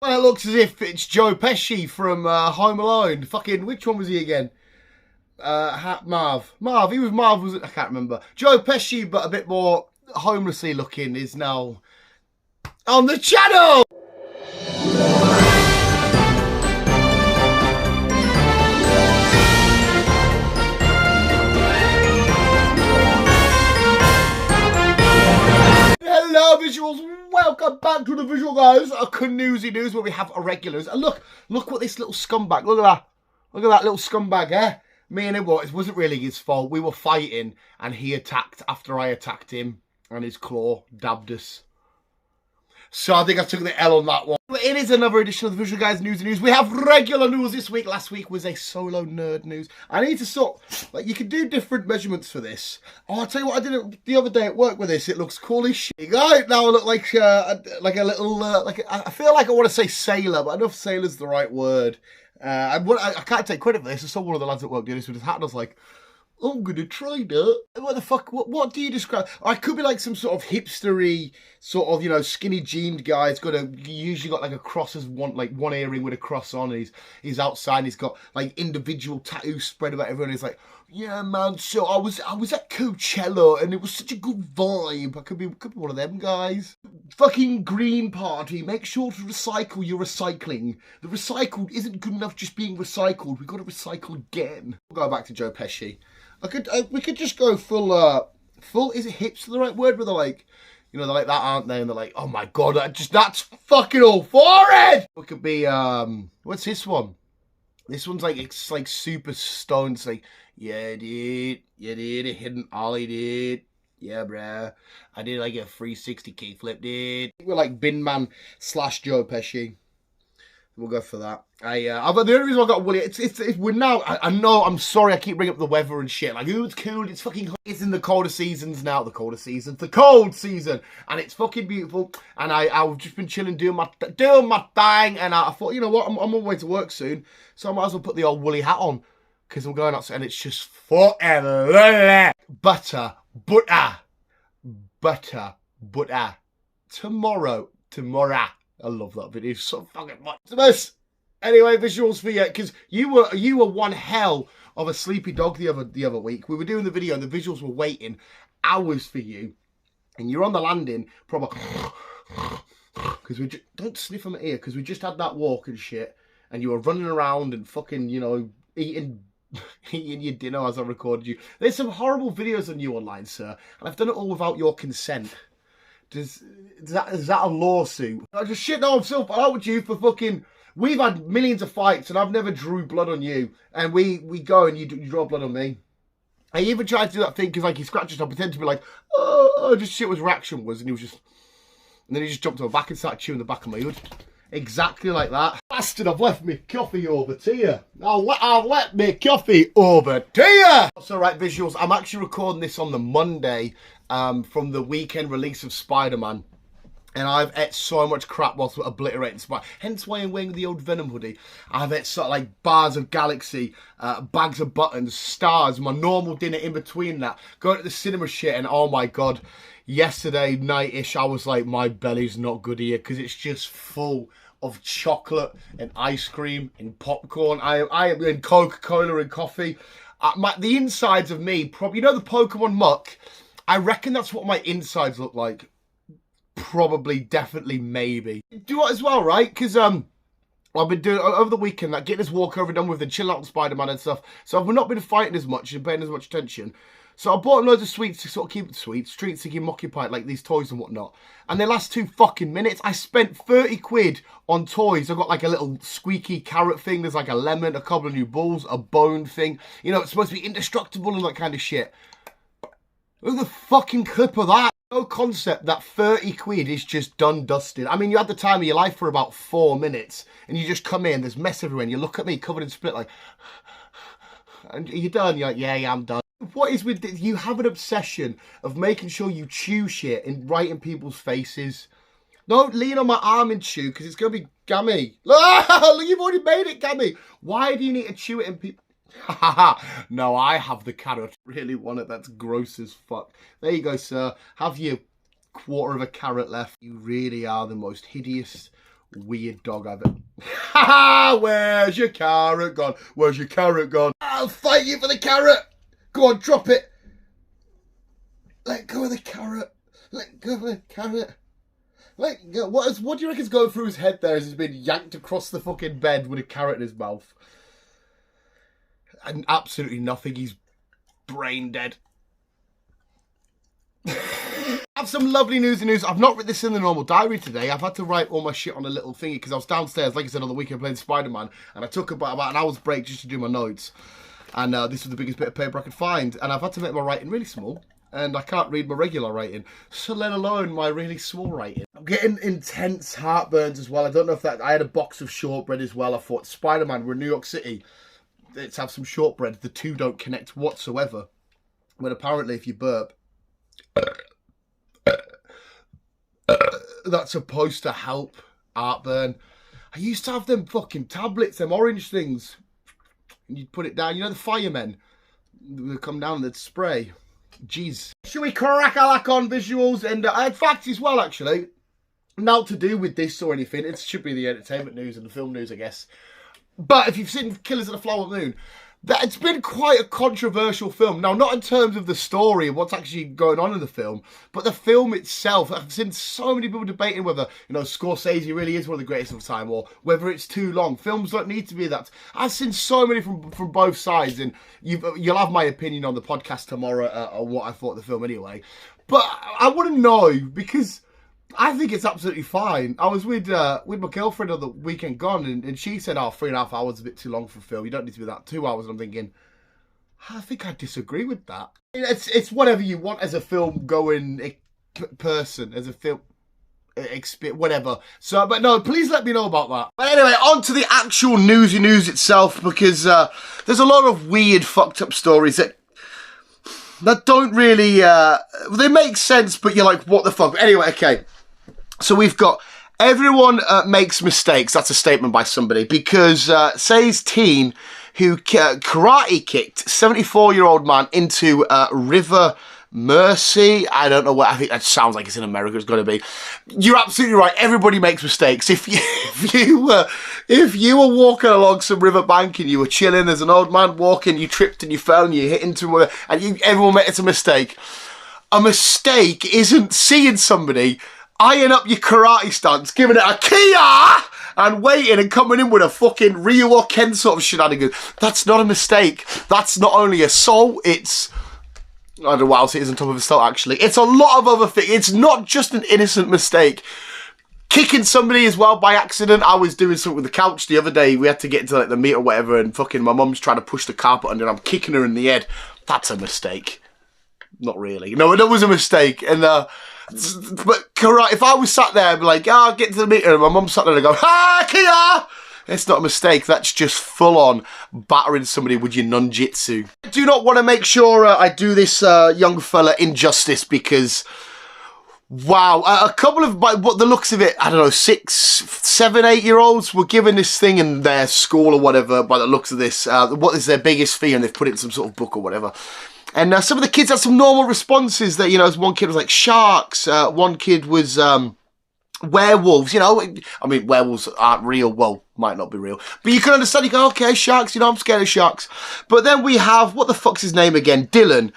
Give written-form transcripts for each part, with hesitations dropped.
Well, it looks as if it's Joe Pesci from Home Alone. Fucking, which one was he again? Marv. He was Marv, was it? I can't remember. Joe Pesci, but a bit more homelessly looking, is now on the channel! Hello visuals, welcome back to the visual guys. A Cannoozy News where we have irregulars. And look what this little scumbag, look at that. Look at that little scumbag, eh? Me and him, it wasn't really his fault. We were fighting and he attacked after I attacked him and his claw dabbed us. So I think I took the L on that one. But it is another edition of the Visual Guys News and News. We have regular news this week. Last week was a solo nerd news. I need to sort, like, you can do different measurements for this. Oh, I'll tell you what, I did it the other day at work with this. It looks cool as shit. Right now I look like a little, I feel like I want to say sailor, but I don't know if sailor's the right word. I can't take credit for this. I saw one of the lads at work do this with his hat and I was like, I'm going to try that. What the fuck? What do you describe? I could be like some sort of hipstery, sort of, you know, skinny jeaned guy. He's got usually got like a cross as one earring with a cross on. And he's outside and he's got like individual tattoos spread about everyone. He's like, yeah, man, so I was at Coachella and it was such a good vibe. I could be one of them guys. Fucking Green Party, make sure to recycle your recycling. The recycled isn't good enough just being recycled. We've got to recycle again. We'll go back to Joe Pesci. We could just go full, is it hipster the right word? Where they're like, you know, they're like that, aren't they? And they're like, oh my God, that's fucking all for it! We could be, what's this one? This one's like, it's like super stoned. It's like, yeah, dude, a hidden ollie, dude. Yeah, bruh. I did like a 360 kickflip, dude. We're like Bin Man / Joe Pesci. We'll go for that. The only reason I got Willie, we're now, I know, I'm sorry, I keep bringing up the weather and shit. Like, ooh, it's cool, it's fucking hot. It's in the colder seasons now, the cold season. And it's fucking beautiful. And I've just been chilling, doing my thing. And I thought, you know what, I'm on my way to work soon. So I might as well put the old woolly hat on. Because I'm going outside and it's just forever. Butter. Tomorrow. I love that video so fucking much. Anyway, visuals for you, because you were one hell of a sleepy dog the other week. We were doing the video and the visuals were waiting hours for you, and you're on the landing probably because don't sniff on my ear because we just had that walk and shit, and you were running around and fucking, you know, eating your dinner as I recorded you. There's some horrible videos on you online, sir, and I've done it all without your consent. Is that a lawsuit? I just shit no, I'm still out with you for fucking. We've had millions of fights and I've never drew blood on you. And we go and you draw blood on me. I even tried to do that thing because like he scratched up, pretend to be like, oh, just shit what his reaction was, and he was just, and then he just jumped on my back and started chewing the back of my hood. Exactly like that. Bastard, I've left me coffee over to you. I've left me coffee over to you. That's all right, visuals. I'm actually recording this on the Monday from the weekend release of Spider-Man. And I've ate so much crap whilst obliterating Spider. Hence why I'm wearing the old Venom hoodie. I've ate sort of like bars of Galaxy, bags of buttons, stars, my normal dinner in between that. Going to the cinema shit and oh my God. Yesterday night-ish, I was like, my belly's not good here because it's just full of chocolate and ice cream and popcorn. I am in Coca-Cola and coffee. The insides of me, probably, you know the Pokemon muck? I reckon that's what my insides look like. Probably, definitely, maybe. Do it as well, right? Because I've been doing over the weekend, like getting this walk over done with and chilling out on Spider-Man and stuff. So I've not been fighting as much and paying as much attention. So I bought loads of sweets to sort of keep it sweet, treats to keep them occupied, like these toys and whatnot. And they last 2 fucking minutes. I spent 30 quid on toys. I got like a little squeaky carrot thing. There's like a lemon, a couple of new balls, a bone thing. You know, it's supposed to be indestructible and that kind of shit. Look at the fucking clip of that. No concept that 30 quid is just done dusted. I mean, you had the time of your life for about 4 minutes and you just come in, there's mess everywhere and you look at me covered in split like, and you're done. You're like, yeah, I'm done. What is with this? You have an obsession of making sure you chew shit and right in people's faces. Don't lean on my arm and chew because it's going to be gammy. Look, you've already made it gammy. Why do you need to chew it in people? No, I have the carrot. Really want it. That's gross as fuck. There you go, sir. Have your quarter of a carrot left. You really are the most hideous, weird dog I've ever... Ha! Where's your carrot gone? Where's your carrot gone? I'll fight you for the carrot. Go on, drop it. Let go of the carrot. Let go of the carrot. Let go. What do you reckon's going through his head there as he's been yanked across the fucking bed with a carrot in his mouth? And absolutely nothing. He's brain dead. I have some lovely news. I've not written this in the normal diary today. I've had to write all my shit on a little thingy because I was downstairs, like I said, on the weekend playing Spider-Man, and I took about an hour's break just to do my notes. And this was the biggest bit of paper I could find. And I've had to make my writing really small. And I can't read my regular writing, so let alone my really small writing. I'm getting intense heartburns as well. I don't know if that... I had a box of shortbread as well. I thought, Spider-Man, we're in New York City. Let's have some shortbread. The two don't connect whatsoever. When apparently if you burp... that's supposed to help heartburn. I used to have them fucking tablets, them orange things. And you'd put it down. You know the firemen? They'd come down and they'd spray. Jeez. Should we crack a lack on visuals? And I had facts as well, actually. Not to do with this or anything. It should be the entertainment news and the film news, I guess. But if you've seen Killers of the Flower Moon, it's been quite a controversial film. Now, not in terms of the story and what's actually going on in the film, but the film itself. I've seen so many people debating whether, you know, Scorsese really is one of the greatest of time or whether it's too long. Films don't need to be that. I've seen so many from both sides, and you'll have my opinion on the podcast tomorrow on what I thought of the film anyway. But I want to know, because I think it's absolutely fine. I was with my girlfriend on the weekend gone, and she said, oh, 3.5 hours is a bit too long for a film. You don't need to be that 2 hours. And I'm thinking, I think I disagree with that. It's whatever you want as a film going person, as a film whatever. So, but no, please let me know about that. But anyway, on to the actual news itself, because there's a lot of weird, fucked up stories that don't really, they make sense, but you're like, what the fuck? Anyway, okay. So we've got, everyone makes mistakes. That's a statement by somebody, because says teen who karate kicked 74-year-old man into River Mercy. I don't know what, I think that sounds like it's in America. It's got to be. You're absolutely right. Everybody makes mistakes. If you were walking along some riverbank and you were chilling, there's an old man walking, you tripped and you fell and you hit into him, and everyone makes a mistake. A mistake isn't seeing somebody eyeing up your karate stance, giving it a kia, and waiting and coming in with a fucking Ryu or Ken sort of shenanigans. That's not a mistake. That's not only assault, it's... I don't know what else it is on top of assault, actually. It's a lot of other things. It's not just an innocent mistake. Kicking somebody as well by accident. I was doing something with the couch the other day. We had to get into like the meat or whatever, and fucking my mum's trying to push the carpet under, and I'm kicking her in the head. That's a mistake. Not really. No, it was a mistake. And but karate, if I was sat there and be like, oh, get to the meter, and my mum sat there and go, ha, kia! It's not a mistake. That's just full on battering somebody with your nunjitsu. I do not want to make sure I do this young fella injustice, because, wow, a couple of, by what the looks of it, I don't know, 6, 7, 8-year-olds were given this thing in their school or whatever, by the looks of this. What is their biggest fear? And they've put it in some sort of book or whatever. And some of the kids had some normal responses that, you know, one kid was like sharks, one kid was werewolves, you know. I mean, werewolves aren't real, well, might not be real. But you can understand, you go, okay, sharks, you know, I'm scared of sharks. But then we have, what the fuck's his name again? Dylan.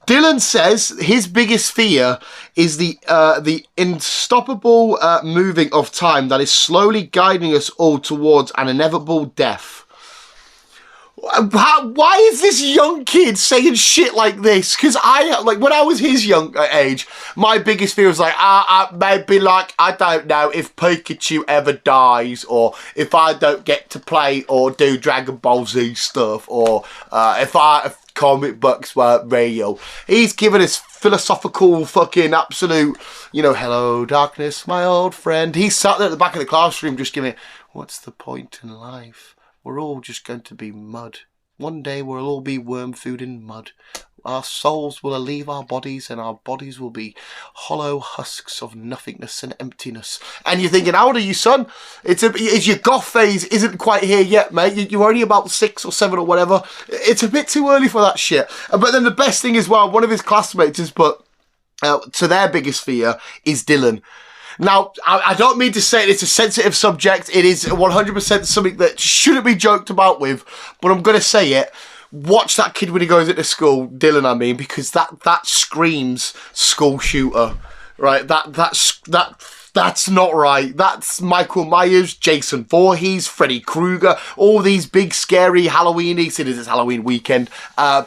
Dylan says his biggest fear is the unstoppable moving of time that is slowly guiding us all towards an inevitable death. Why is this young kid saying shit like this? Because like, when I was his young age, my biggest fear was like, maybe like, I don't know, if Pikachu ever dies, or if I don't get to play or do Dragon Ball Z stuff, or if comic books weren't real. He's given us philosophical fucking absolute, you know, hello darkness, my old friend. He sat there at the back of the classroom just giving, what's the point in life? We're all just going to be mud. One day we'll all be worm food in mud. Our souls will leave our bodies, and our bodies will be hollow husks of nothingness and emptiness. And you're thinking, how old are you, son? Your goth phase isn't quite here yet, mate. You're only about 6 or 7 or whatever. It's a bit too early for that shit. But then the best thing is, well, one of his classmates has put to their biggest fear is Dylan. Now, I don't mean to say it's a sensitive subject. It is 100% something that shouldn't be joked about with, but I'm going to say it. Watch that kid when he goes into school, Dylan, I mean, because that screams school shooter, right? That's not right. That's Michael Myers, Jason Voorhees, Freddy Krueger, all these big, scary Halloween-y, since it's Halloween weekend,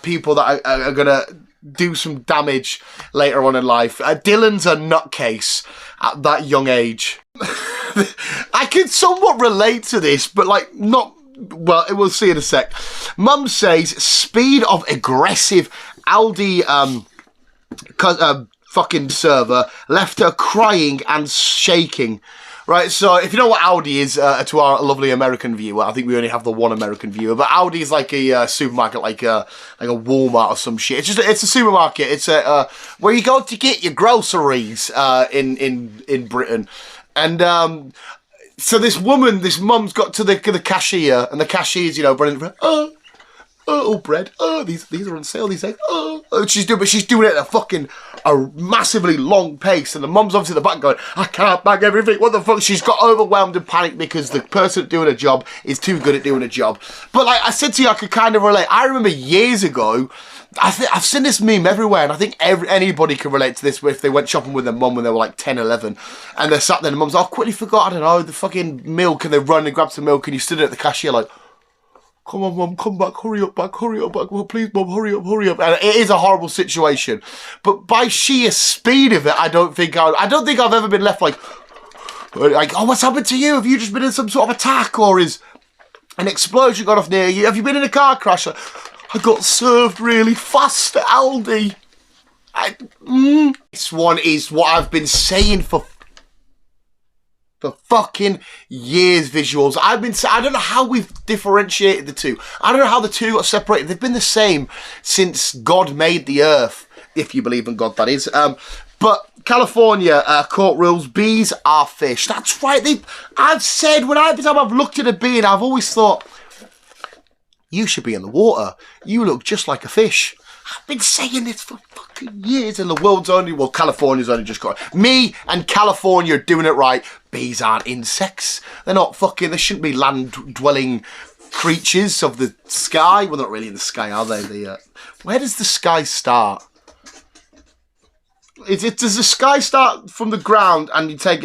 people that are going to do some damage later on in life. Dylan's a nutcase at that young age. I can somewhat relate to this, but like not... Well, we'll see in a sec. Mum says speed of aggressive Aldi fucking server left her crying and shaking. Right, so if you know what Aldi is, to our lovely American viewer, I think we only have the one American viewer, but Aldi is like a supermarket, like a Walmart or some shit. It's a supermarket. It's where you go to get your groceries in Britain, and so this mum's got to the cashier, and the cashier's, you know, running, bread, these are on sale, these eggs, she's doing it at a massively long pace, and the mum's obviously at the back going, I can't bag everything, what the fuck? She's got overwhelmed and panicked because the person doing a job is too good at doing a job. But like I said to you, I could kind of relate. I remember years ago, I've seen this meme everywhere, and I think anybody can relate to this, if they went shopping with their mum when they were like 10, 11, and they're sat there, and the mum's, quickly forgot, I don't know, the fucking milk, and they run and grab some milk, and you stood at the cashier like, come on, mum, come back, hurry up back, well, please, mum, hurry up. And it is a horrible situation, but by sheer speed of it, I don't think I've ever been left like, oh, what's happened to you? Have you just been in some sort of attack, or is an explosion gone off near you? Have you been in a car crash? I got served really fast at Aldi. This one is what I've been saying for fucking years, visuals. I don't know how we've differentiated the two. I don't know how the two got separated. They've been the same since God made the earth, if you believe in God, that is. But California court rules, bees are fish. That's right. I've said, every time I've looked at a bee, and I've always thought, you should be in the water. You look just like a fish. I've been saying this for fucking years, and the world's California's only just got it. Me and California are doing it right. Bees aren't insects. They're not they shouldn't be land-dwelling creatures of the sky. Well, not really in the sky, are they? Where does the sky start? Does the sky start from the ground, and you take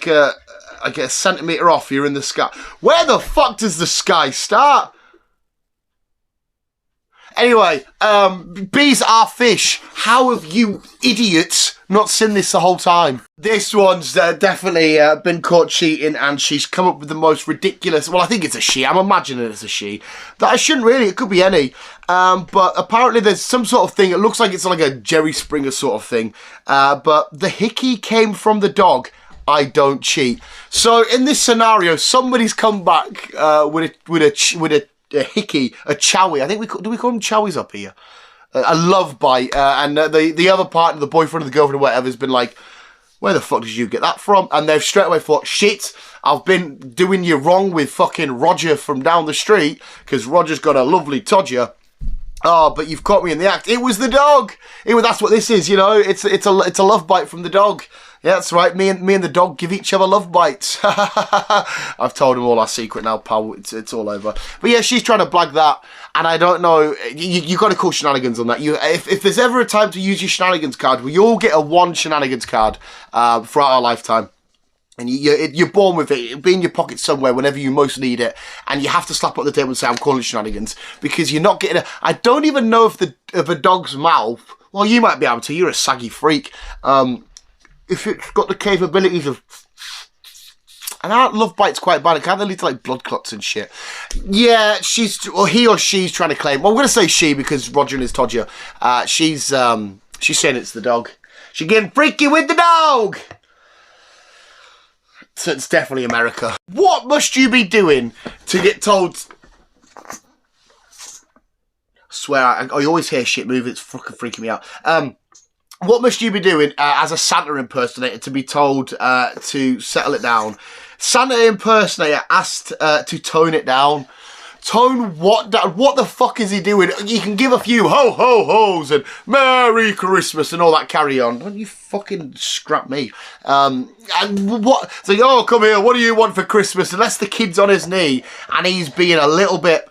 a centimetre off, you're in the sky? Where the fuck does the sky start? Anyway, bees are fish. How have you idiots not seen this the whole time? This one's definitely been caught cheating, and she's come up with the most ridiculous, well, I think it's a she, I'm imagining it's a she, that I shouldn't really, it could be any, but apparently there's some sort of thing, it looks like it's like a Jerry Springer sort of thing, but the hickey came from the dog. I don't cheat. So in this scenario, somebody's come back with a hickey, a chowie. I think do we call them chowies up here? A love bite, and the other partner, the boyfriend or the girlfriend or whatever, has been like, where the fuck did you get that from? And they've straight away thought, shit, I've been doing you wrong with fucking Roger from down the street, because Roger's got a lovely todger. Oh, but you've caught me in the act. It was the dog. That's what this is, you know. It's a love bite from the dog. Yeah, that's right. Me and the dog give each other love bites. I've told him all our secret now, pal. It's all over. But yeah, she's trying to blag that, and I don't know. You got to call shenanigans on that. If there's ever a time to use your shenanigans card, we all get a one shenanigans card throughout our lifetime. And you're born with it. It'll be in your pocket somewhere whenever you most need it. And you have to slap up the table and say, I'm calling shenanigans. Because you're not getting I don't even know if a dog's mouth, well, you might be able to. You're a saggy freak. If it's got the capabilities of... And our love bite's quite bad. It can lead to like blood clots and shit. Yeah, he or she's trying to claim... Well, I'm going to say she because Roger and his todger. She's saying it's the dog. She's getting freaky with the dog! So it's definitely America. What must you be doing to get told... I swear, I always hear shit move. It's fucking freaking me out. What must you be doing as a Santa impersonator to be told to settle it down? Santa impersonator asked to tone it down. tone what down. What the fuck is he doing? You can give a few ho ho ho's and Merry Christmas and all that carry on. Don't you fucking scrap me. And what? So, oh, come here. What do you want for Christmas? Unless the kid's on his knee and he's being a little bit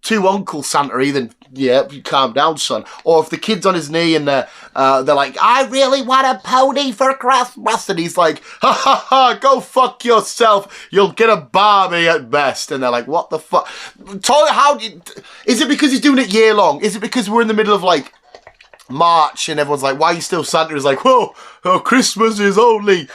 too Uncle Santa-y, then yeah, you calm down, son. Or if the kid's on his knee and they're like, I really want a pony for Christmas, and he's like, ha ha ha, go fuck yourself, you'll get a Barbie at best. And they're like, what the fuck? Is it because he's doing it year long? Is it because we're in the middle of like March and everyone's like, why are you still Santa? He's like, whoa, oh, Christmas is only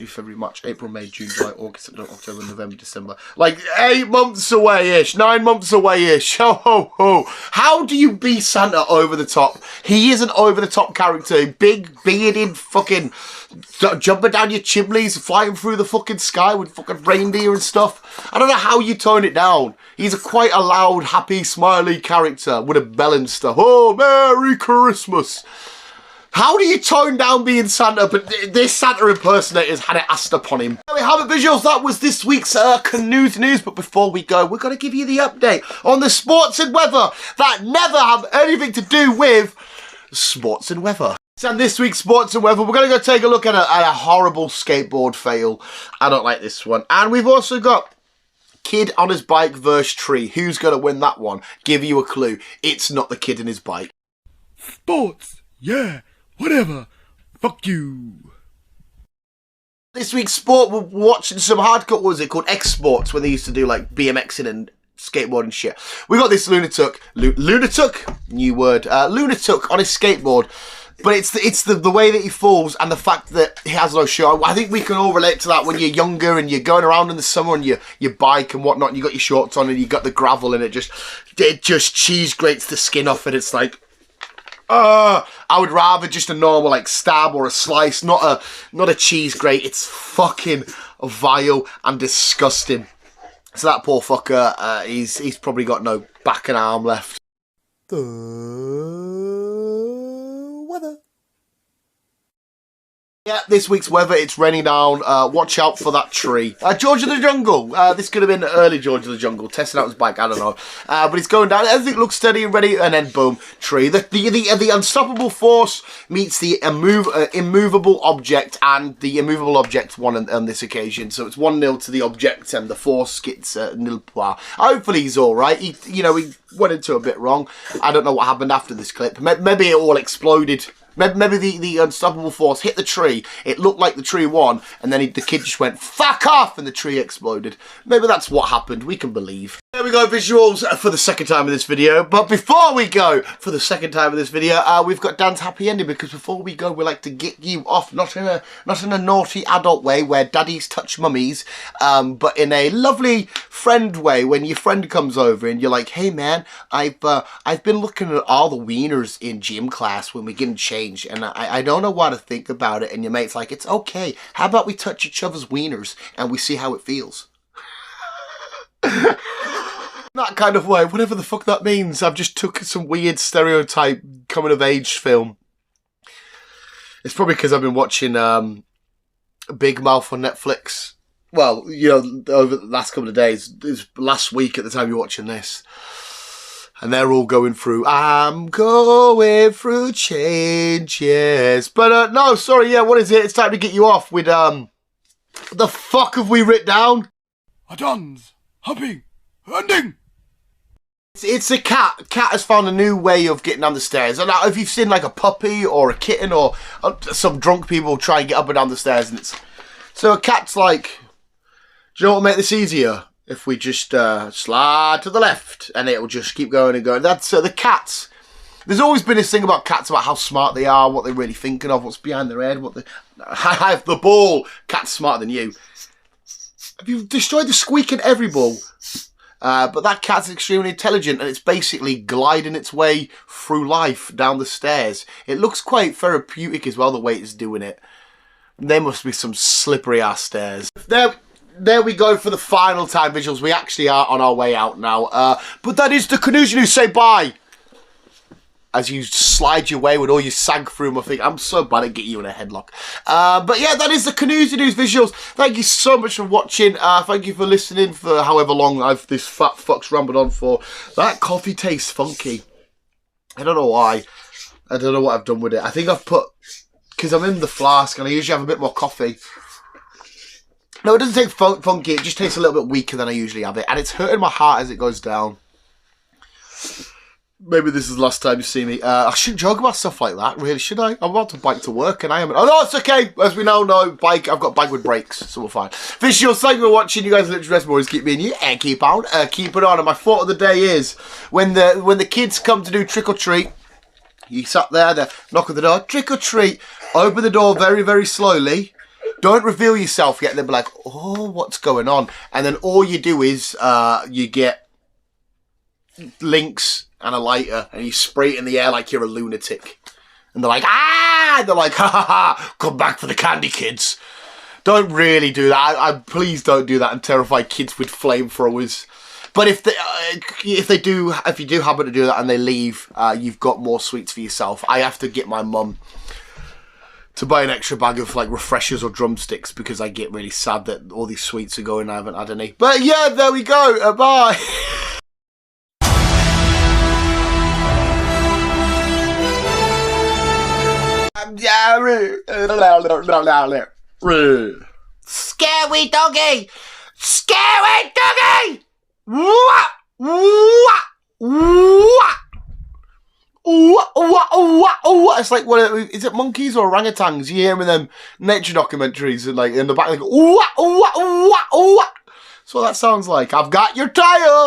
February, March, April, May, June, July, August, September, October, November, December. Like 8 months away-ish, 9 months away-ish. Ho, ho, ho. How do you be Santa over the top? He is an over-the-top character. Big, bearded, fucking jumping down your chimneys, flying through the fucking sky with fucking reindeer and stuff. I don't know how you tone it down. He's quite a loud, happy, smiley character with a bell and stuff. Oh, Merry Christmas. How do you tone down being Santa? But this Santa impersonator's had it asked upon him. There we have it, visuals. That was this week's Canoes News. But before we go, we're going to give you the update on the sports and weather that never have anything to do with sports and weather. And this week's sports and weather, we're going to go take a look at a horrible skateboard fail. I don't like this one. And we've also got kid on his bike versus tree. Who's going to win that one? Give you a clue. It's not the kid in his bike. Sports, yeah. Whatever. Fuck you. This week's sport, we're watching some hardcore, what was it called? X-Sports, when they used to do like BMXing and skateboarding shit. We got this lunatic, new word, lunatic on his skateboard. But it's the way that he falls and the fact that he has no shirt. I think we can all relate to that when you're younger and you're going around in the summer and your bike and whatnot, and you got your shorts on and you got the gravel and it just cheese grates the skin off and it's like, I would rather just a normal like stab or a slice, not a cheese grate. It's fucking vile and disgusting. So that poor fucker, he's probably got no back and arm left. The weather. Yeah, this week's weather, it's raining down. Watch out for that tree. George of the Jungle. This could have been early George of the Jungle, testing out his bike, I don't know. But it's going down. Everything looks steady and ready, and then boom, tree. The unstoppable force meets the immovable object, and the immovable object won on this occasion. So it's 1-0 to the object, and the force gets nil point. Hopefully he's all right. He went into a bit wrong. I don't know what happened after this clip. Maybe it all exploded. Maybe the unstoppable force hit the tree, it looked like the tree won, and then the kid just went, fuck off, and the tree exploded. Maybe that's what happened, we can believe. There we go, visuals for the second time in this video. But before we go, for the second time in this video, we've got Dan's happy ending, because before we go, we like to get you off, not in a naughty adult way, where daddies touch mummies, but in a lovely friend way, when your friend comes over and you're like, hey man, I've been looking at all the wieners in gym class when we're getting changed, and I don't know what to think about it, and your mate's like, it's okay, how about we touch each other's wieners and we see how it feels? That kind of way, whatever the fuck that means. I've just took some weird stereotype coming of age film. It's probably because I've been watching Big Mouth on Netflix. Well, you know, over the last couple of days. It was last week at the time you're watching this. And they're all going through, I'm going through changes. But no, sorry, yeah, what is it? It's time to get you off with, the fuck have we written down? Adons, hopping, ending. It's a cat. A cat has found a new way of getting down the stairs. And if you've seen like a puppy or a kitten or some drunk people try and get up and down the stairs, and it's so a cat's like, do you know what will make this easier? If we just slide to the left, and it'll just keep going and going. That's the cats. There's always been this thing about cats about how smart they are, what they're really thinking of, what's behind their head, I have the ball. Cat's smarter than you. Have you destroyed the squeak in every ball? But that cat's extremely intelligent, and it's basically gliding its way through life down the stairs. It looks quite therapeutic as well, the way it's doing it. There must be some slippery ass stairs. There we go for the final time, visuals. We actually are on our way out now. But that is the Canoes News. Say bye. as you slide your way with all your sag through my thing. I'm so bad at getting you in a headlock. But yeah, that is the Canoes News visuals. Thank you so much for watching. Thank you for listening for however long this fat fuck's rambled on for. That coffee tastes funky. I don't know why. I don't know what I've done with it. I think I've put... Because I'm in the flask and I usually have a bit more coffee. No, it doesn't taste funky. It just tastes a little bit weaker than I usually have it. And it's hurting my heart as it goes down. Maybe this is the last time you see me. I shouldn't joke about stuff like that, really, should I? I'm about to bike to work and I haven't... Oh, no, it's okay. As we now know, I've got bike with brakes, so we're fine. Visuals, thank you for watching. You guys are literally always keep being you and keep on. Keep it on. And my thought of the day is, when the kids come to do trick or treat, you sat there, they knock on the door, trick or treat. Open the door very, very slowly. Don't reveal yourself yet. They'll be like, oh, what's going on? And then all you do is you get links and a lighter and you spray it in the air like you're a lunatic. And they're like, ah! And they're like, ha ha ha, come back for the candy, kids. Don't really do that. Please don't do that and terrify kids with flamethrowers. But if you do happen to do that and they leave, you've got more sweets for yourself. I have to get my mum to buy an extra bag of like refreshers or drumsticks because I get really sad that all these sweets are going. I haven't had any. But yeah, there we go. Bye. Scary doggy! Scary doggy! Wah! Wah! Wah! It's like, what is it, monkeys or orangutans? You hear them in them nature documentaries and like in the back, like, that's what that sounds like. I've got your tire.